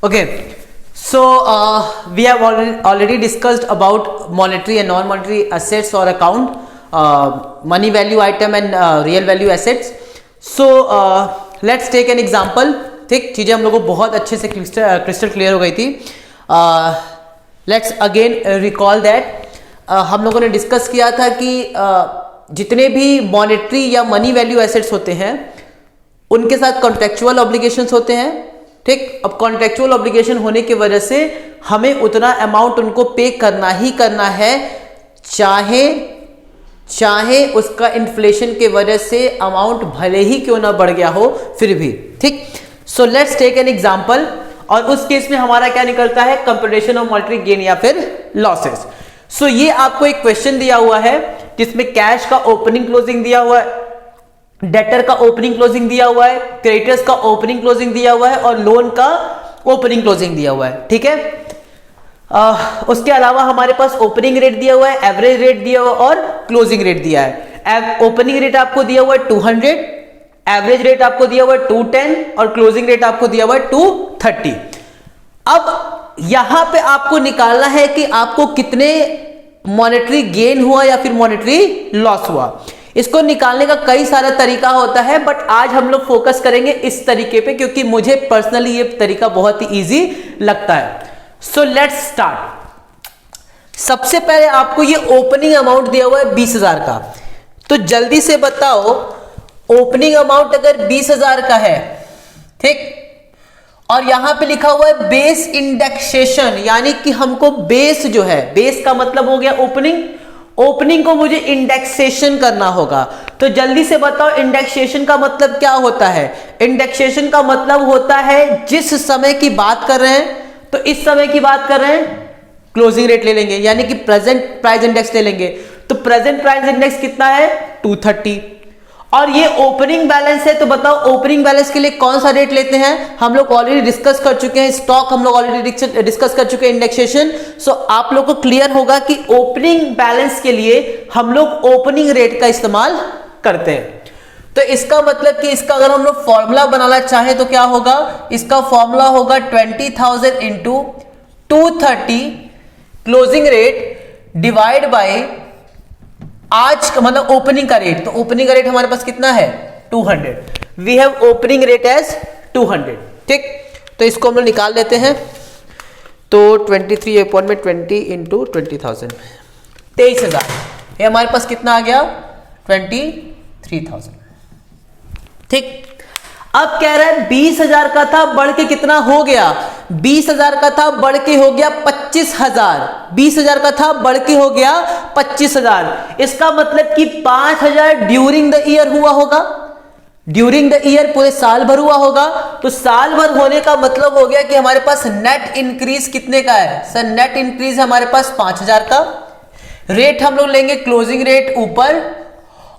Okay, so we have already discussed about monetary and non-monetary assets or account, money value item and real value assets. So let's take an example. ठीक, चीज़ें हम लोगों को बहुत अच्छे से crystal clear हो गई थी. लेट्स अगेन रिकॉल दैट हम लोगों ने डिस्कस किया था कि जितने भी मॉनेटरी या मनी वैल्यू एसेट्स होते हैं उनके साथ कॉन्ट्रेक्चुअल ऑब्लिगेशंस होते हैं. ठीक, अब कॉन्ट्रेक्चुअल ऑब्लिगेशन होने की वजह से हमें उतना अमाउंट उनको पे करना ही करना है, चाहे उसका इन्फ्लेशन के वजह से अमाउंट भले ही क्यों ना बढ़ गया हो फिर भी. ठीक, so let's take an example. और उस केस में हमारा क्या निकलता है, कंप्यूटेशन ऑफ मॉनेटरी गेन या फिर लॉसेस. सो ये आपको एक क्वेश्चन दिया हुआ है जिसमें कैश का ओपनिंग क्लोजिंग दिया हुआ है, डेटर का ओपनिंग क्लोजिंग दिया हुआ है, क्रेडिटर्स का ओपनिंग क्लोजिंग दिया हुआ है और लोन का ओपनिंग क्लोजिंग दिया हुआ है. ठीक है, उसके अलावा हमारे पास ओपनिंग रेट दिया हुआ है, एवरेज रेट दिया हुआ है और क्लोजिंग रेट दिया है. ओपनिंग रेट आपको दिया हुआ है 200, एवरेज रेट आपको दिया हुआ है 210 और क्लोजिंग रेट आपको दिया हुआ है 230. अब यहां पे आपको निकालना है कि आपको कितने मॉनेटरी गेन हुआ या फिर मॉनेटरी लॉस हुआ. इसको निकालने का कई सारा तरीका होता है, बट आज हम लोग फोकस करेंगे इस तरीके पे क्योंकि मुझे पर्सनली ये तरीका बहुत ही इजी लगता है. So let's start. सबसे पहले आपको ये ओपनिंग अमाउंट दिया हुआ है 20,000 का. तो जल्दी से बताओ, ओपनिंग अमाउंट अगर 20,000 का है, ठीक, और यहां पे लिखा हुआ है बेस इंडेक्सेशन, यानी कि हमको बेस जो है, बेस का मतलब हो गया ओपनिंग को मुझे इंडेक्सेशन करना होगा. तो जल्दी से बताओ इंडेक्सेशन का मतलब क्या होता है. इंडेक्सेशन का मतलब होता है जिस समय की बात कर रहे हैं, तो इस समय की बात कर रहे हैं, क्लोजिंग रेट ले लेंगे यानी कि प्रेजेंट प्राइस इंडेक्स ले लेंगे. तो प्रेजेंट प्राइस इंडेक्स कितना है 230 और ये ओपनिंग बैलेंस है. तो बताओ ओपनिंग बैलेंस के लिए कौन सा रेट लेते हैं. हम लोग ऑलरेडी डिस्कस कर चुके हैं, स्टॉक हम लोग ऑलरेडी डिस्कस कर चुके हैं, इंडेक्सेशन. सो आप लोग को क्लियर होगा कि ओपनिंग बैलेंस के लिए हम लोग ओपनिंग रेट का इस्तेमाल करते हैं. तो इसका मतलब कि इसका अगर हम लोग फॉर्मूला बनाना चाहें तो क्या होगा, इसका फॉर्मूला होगा 20,000 into 230 closing rate divide by आज का मतलब ओपनिंग का रेट. तो ओपनिंग का रेट हमारे पास कितना है 200. We have opening rate as 200. ठीक, तो इसको हम लोग निकाल लेते हैं. तो 23 अपॉन में 20 इंटू 20,000 23,000. ये हमारे पास कितना आ गया 23,000. ठीक, अब कह रहा है 20,000 का था बढ़ के कितना हो गया, 20,000 का था बढ़ के हो गया 25,000. 20,000 का था बढ़ के हो गया 25,000. इसका मतलब कि 5,000 ड्यूरिंग द ईयर हुआ होगा. ड्यूरिंग द ईयर पूरे साल भर हुआ होगा. तो साल भर होने का मतलब हो गया कि हमारे पास नेट इंक्रीज कितने का है सर. नेट इंक्रीज हमारे पास 5,000 का. रेट हम लोग लेंगे क्लोजिंग रेट ऊपर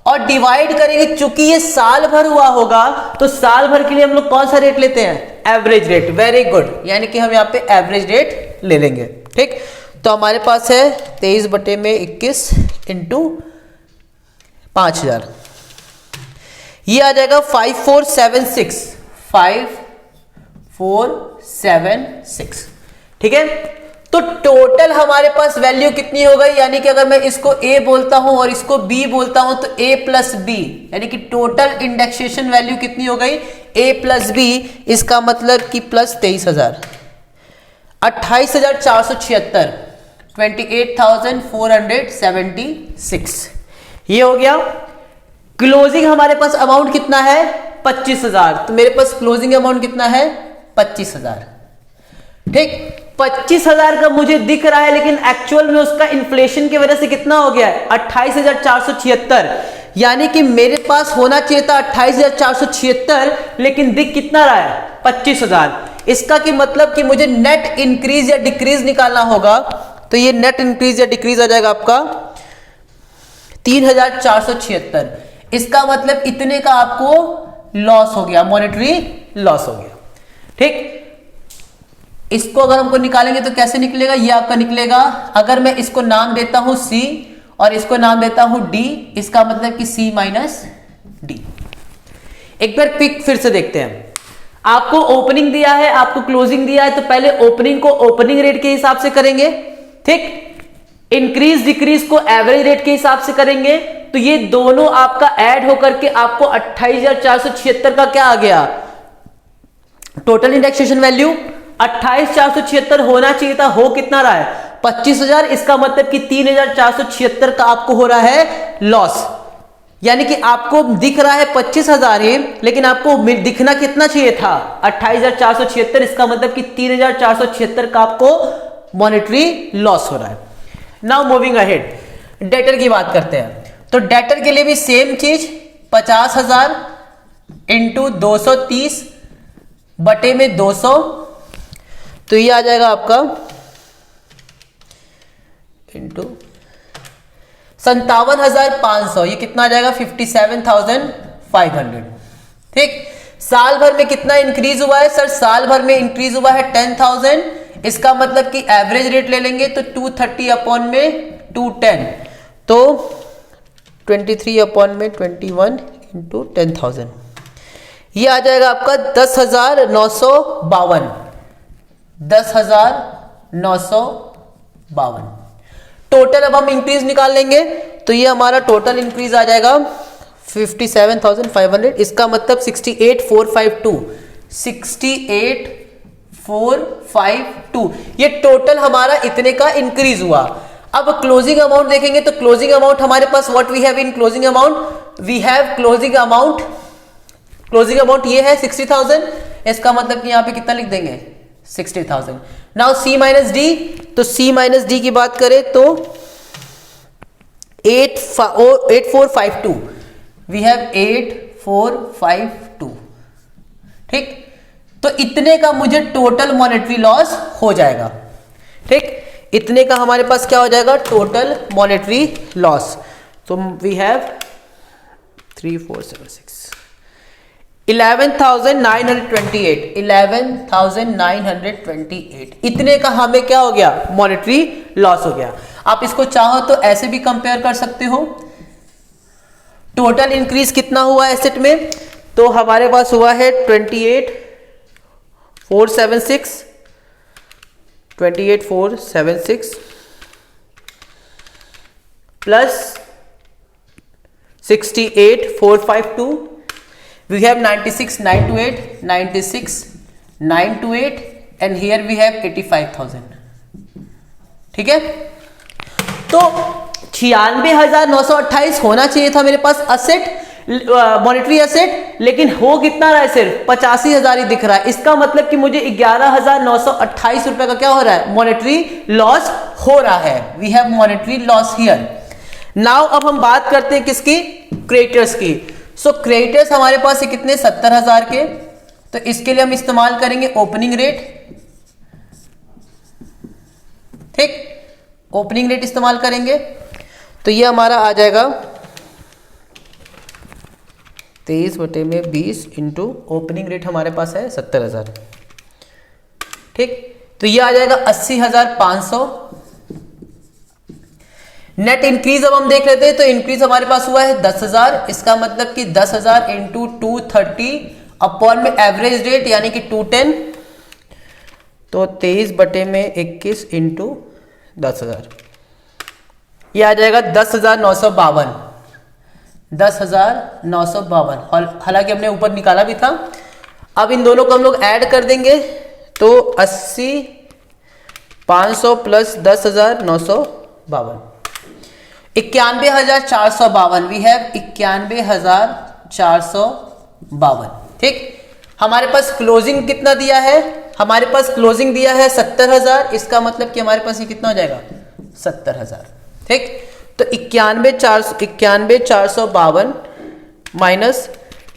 और डिवाइड करेंगे. चूंकि ये साल भर हुआ होगा तो साल भर के लिए हम लोग कौन सा रेट लेते हैं, एवरेज रेट. वेरी गुड, यानी कि हम यहाँ पे एवरेज रेट ले लेंगे. ठीक, तो हमारे पास है 23/21 इंटू 5,000. ये आ जाएगा 5476. 5476. ठीक है, तो टोटल हमारे पास वैल्यू कितनी हो गई, यानी कि अगर मैं इसको A बोलता हूं और इसको B बोलता हूं तो A प्लस B, यानी कि टोटल इंडेक्सेशन वैल्यू कितनी हो गई A प्लस B. इसका मतलब कि प्लस 23,000, 28,476, 28,476. ये हो गया. क्लोजिंग हमारे पास अमाउंट कितना है 25,000. तो मेरे पास क्लोजिंग अमाउंट कितना है 25,000. ठीक, 25,000 का मुझे दिख रहा है, लेकिन एक्चुअल में उसका इन्फ्लेशन की वजह से कितना हो गया है 28,476. यानी कि मेरे पास होना चाहिए था 28,476, लेकिन दिख कितना रहा है 25,000. इसका की मतलब कि मुझे नेट इंक्रीज या डिक्रीज निकालना होगा. तो ये नेट इंक्रीज या डिक्रीज आ जाएगा आपका 3,476. इसका मतलब इतने का आपको लॉस हो गया, मॉनेटरी लॉस हो गया. ठीक, इसको अगर हमको निकालेंगे तो कैसे निकलेगा, ये आपका निकलेगा, अगर मैं इसको नाम देता हूं C और इसको नाम देता हूं D, इसका मतलब कि C माइनस D. एक बार पिक फिर से देखते हैं. आपको ओपनिंग दिया है, आपको क्लोजिंग दिया है, तो पहले ओपनिंग को ओपनिंग रेट के हिसाब से करेंगे, ठीक। इंक्रीज डिक्रीज को एवरेज रेट के हिसाब से करेंगे, तो ये दोनों आपका ऐड होकर के आपको 28,476 का क्या आ गया टोटल इंडेक्सेशन वैल्यू। 28,476 होना चाहिए था, हो कितना रहा है 25,000। इसका मतलब कि 3,476 का आपको हो रहा है लॉस, यानी कि आपको दिख रहा है 25,000 ही, लेकिन आपको दिखना कितना चाहिए था 28,476। इसका मतलब कि 3,476 का आपको मॉनेटरी लॉस हो रहा है। नाउ मूविंग अहेड, डेटर की बात करते हैं। तो डेटर के लिए भी सेम चीज 50,000 इंटू 230 बटे में 200, तो ये आ जाएगा आपका इंटू 57,500, ये कितना आ जाएगा 57,500, ठीक। साल भर में कितना इंक्रीज हुआ है सर, साल भर में इंक्रीज हुआ है 10,000। इसका मतलब कि एवरेज रेट ले लेंगे तो 230 अपॉन में 210, तो 23 अपॉन में 21 इंटू 10,000, ये आ जाएगा आपका 10,952, 10,952। टोटल अब हम इंक्रीज निकाल लेंगे, तो ये हमारा टोटल इंक्रीज आ जाएगा 57,500। इसका मतलब 68,452, 68,452, ये टोटल हमारा इतने का इंक्रीज हुआ। अब क्लोजिंग अमाउंट देखेंगे, तो क्लोजिंग अमाउंट हमारे पास what we have in closing amount, we have closing amount ये है 60,000। इसका मतलब कि यहां पे कितना लिख देंगे 60,000। नाउ सी माइनस डी, तो सी माइनस डी की बात करें तो 8452, वी हैव 8452, ठीक। तो इतने का मुझे टोटल मॉनेटरी लॉस हो जाएगा, ठीक। इतने का हमारे पास क्या हो जाएगा टोटल मॉनेटरी लॉस। तो वी हैव 3476 11,928 11,928, इतने का हमें क्या हो गया मॉनेटरी लॉस हो गया। आप इसको चाहो तो ऐसे भी कंपेयर कर सकते हो, टोटल इंक्रीज कितना हुआ एसेट में, तो हमारे पास हुआ है 28,476 plus 68,452, we have 96,928 and here we have 85,000, ठीक है। तो 96,928 होना चाहिए था मेरे पास असेट, मॉनेटरी असेट, लेकिन हो कितना रहा है सिर्फ 85,000 ही दिख रहा है। इसका मतलब कि मुझे 11,928 रुपए का क्या हो रहा है मॉनेटरी लॉस हो रहा है। We have monetary loss here. Now अब हम बात करते हैं किसकी, क्रेडिटर्स की। सो क्रेडिटर्स हमारे पास है कितने 70,000 के, तो इसके लिए हम इस्तेमाल करेंगे ओपनिंग रेट, ठीक। ओपनिंग रेट इस्तेमाल करेंगे तो ये हमारा आ जाएगा 23 बटे में 20 इंटू ओपनिंग रेट हमारे पास है 70,000, ठीक। तो ये आ जाएगा 80,500। नेट इंक्रीज अब हम देख लेते हैं, तो इंक्रीज हमारे पास हुआ है 10,000। इसका मतलब कि 10,000 इंटू 230 अपॉन में एवरेज रेट यानी कि 210, तो 23 बटे में 21 इंटू 10,000, ये आ जाएगा 10,952, 10,952। हालांकि हमने ऊपर निकाला भी था। अब इन दोनों को हम लोग ऐड कर देंगे, तो 80,500 प्लस 10,952, 91,452। वी हैव 91,452, ठीक। हमारे पास क्लोजिंग कितना दिया है, हमारे पास क्लोजिंग दिया है 70,000। इसका मतलब कि हमारे पास ये कितना हो जाएगा 70,000, ठीक। तो 91,452 माइनस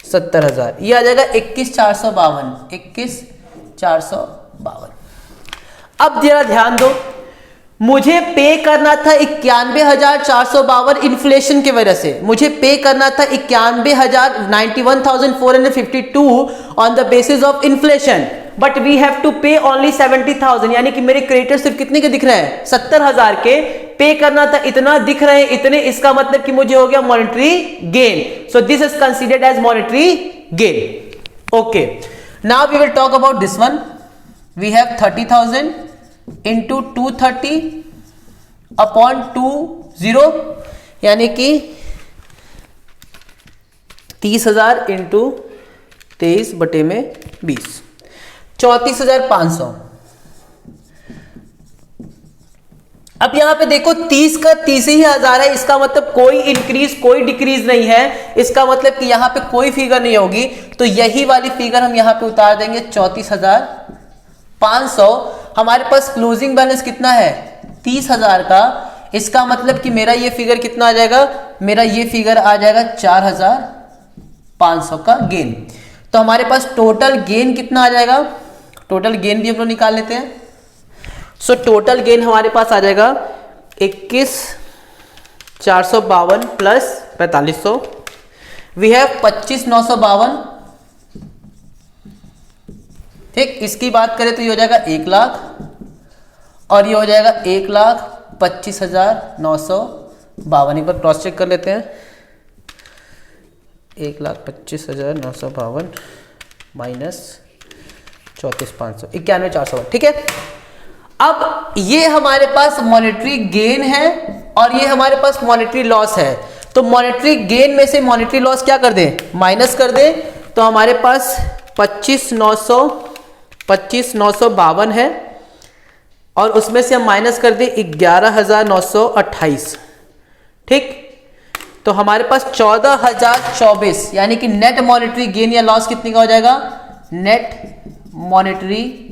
70,000, ये आ जाएगा 21,452, 21,452। अब जरा ध्यान दो, मुझे पे करना था 91,452 इन्फ्लेशन की वजह से, मुझे पे करना था 91,452 on the basis of inflation, but we have to pay only 70,000, यानी कि मेरे क्रेडिटर सिर्फ कितने के दिख रहे हैं 70,000 के। पे करना था इतना, दिख रहे हैं इतने, इसका मतलब कि मुझे हो गया monetary gain. So this is considered as monetary gain, okay. Now we will talk about this one. We have 30,000 into 230 upon 20, यानी कि 30,000 इंटू 23/20, 34,500. अब यहां पे देखो 30 का 30 ही हजार है, इसका मतलब कोई इंक्रीज कोई डिक्रीज नहीं है, इसका मतलब कि यहां पे कोई फिगर नहीं होगी, तो यही वाली फिगर हम यहां पे उतार देंगे 34,500. हमारे पास क्लोजिंग बैलेंस कितना है 30,000 का, इसका मतलब कि मेरा ये फिगर कितना आ जाएगा, मेरा ये फिगर आ जाएगा 4,500 का गेन. तो हमारे पास टोटल गेन कितना आ जाएगा, टोटल गेन भी हम लोग निकाल लेते हैं. सो टोटल गेन हमारे पास आ जाएगा 21,452 प्लस 4,500. We have 25,952. ठीक, इसकी बात करें तो ये हो जाएगा 1 लाख और ये हो जाएगा 1,25,952. एक बार क्रॉस चेक कर लेते हैं. 1,25,952 माइनस 34,500, 91,400. ठीक है. अब ये हमारे पास मॉनेटरी गेन है और ये हमारे पास मॉनेटरी लॉस है. तो मॉनेटरी गेन में से मॉनेटरी लॉस क्या कर दें, माइनस कर दें. तो हमारे पास 25,952 है और उसमें से हम माइनस कर दें 11,928. ठीक, तो हमारे पास 14,024, यानी कि नेट मॉनेटरी गेन या लॉस कितने का हो जाएगा, नेट मॉनेटरी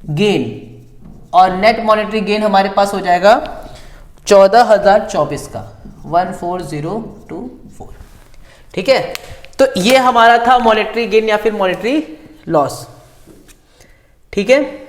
गेन. और नेट मॉनेटरी गेन हमारे पास हो जाएगा 14,024 का, 14,024. ठीक है, तो ये हमारा था मॉनेटरी गेन या फिर मॉनेटरी लॉस. ठीक है.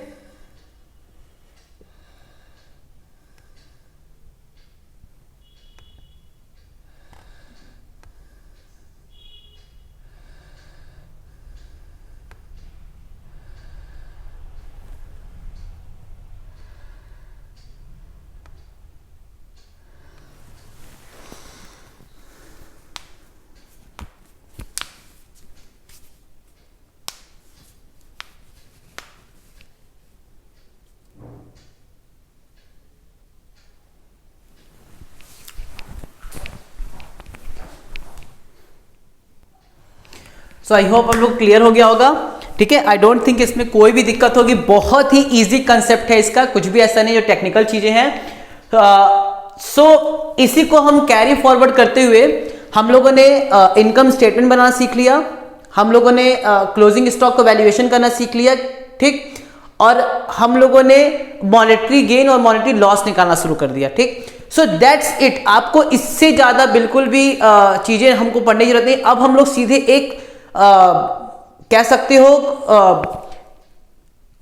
सो आई होप हम लोग क्लियर हो गया होगा. ठीक है, आई डोंट थिंक इसमें कोई भी दिक्कत होगी, बहुत ही इजी कंसेप्ट है इसका, कुछ भी ऐसा नहीं जो टेक्निकल चीजें हैं. सो इसी को हम कैरी फॉरवर्ड करते हुए हम लोगों ने इनकम स्टेटमेंट बनाना सीख लिया, हम लोगों ने क्लोजिंग स्टॉक को वैल्यूएशन करना सीख लिया. ठीक, और हम लोगों ने मॉनेटरी गेन और मॉनेटरी लॉस निकालना शुरू कर दिया. ठीक, सो दैट्स इट. आपको इससे ज्यादा बिल्कुल भी चीजें हमको पढ़ने की जरूरत नहीं. अब हम लोग सीधे एक कह सकते हो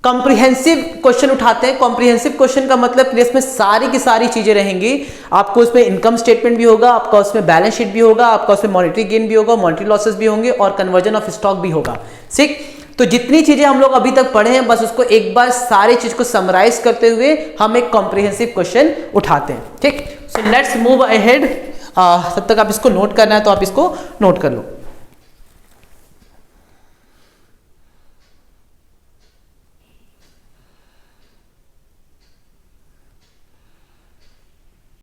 कॉम्प्रिहेंसिव क्वेश्चन उठाते हैं. कॉम्प्रिहेंसिव क्वेश्चन का मतलब कि इसमें सारी की सारी चीजें रहेंगी. आपको उसमें इनकम स्टेटमेंट भी होगा, आपका उसमें बैलेंस शीट भी होगा, आपका उसमें मॉनेटरी गेन भी होगा, मॉनेटरी लॉसेस भी होंगे और कन्वर्जन ऑफ स्टॉक भी होगा. ठीक, तो जितनी चीजें हम लोग अभी तक पढ़े हैं बस उसको एक बार सारी चीज को समराइज करते हुए हम एक कॉम्प्रिहेंसिव क्वेश्चन उठाते हैं. ठीक, सो लेट्स मूव अहेड. तब तक आप इसको नोट करना है तो आप इसको नोट कर लो.